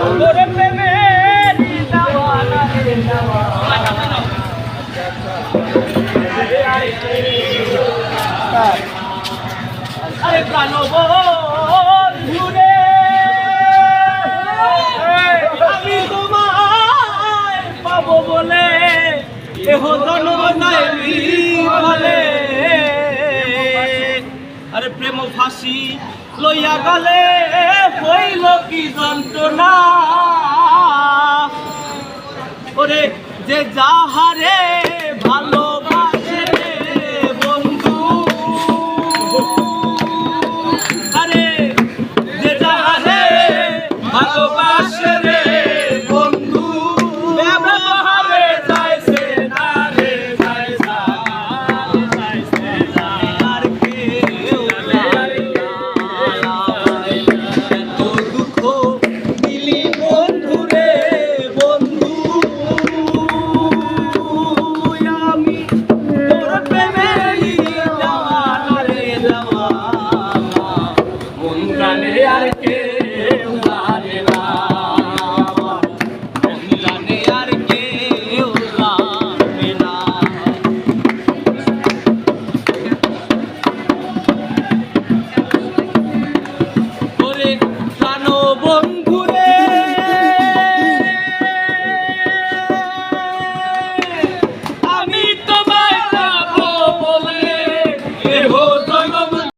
ওরে প্রেমের দেওয়ানা রে দেওয়ানা আরে প্রাণবন্ধু রে আমি তোমায় পাবো বলে এহ জন্ম নাইলি বলে আরে প্রেম ফাঁসি লইয়া গেলে হইল কি যন্ত্রণা ওরে যে যাহারে ভালোবাসে বন্ধু আরে যে যাহারে ভালোবাসে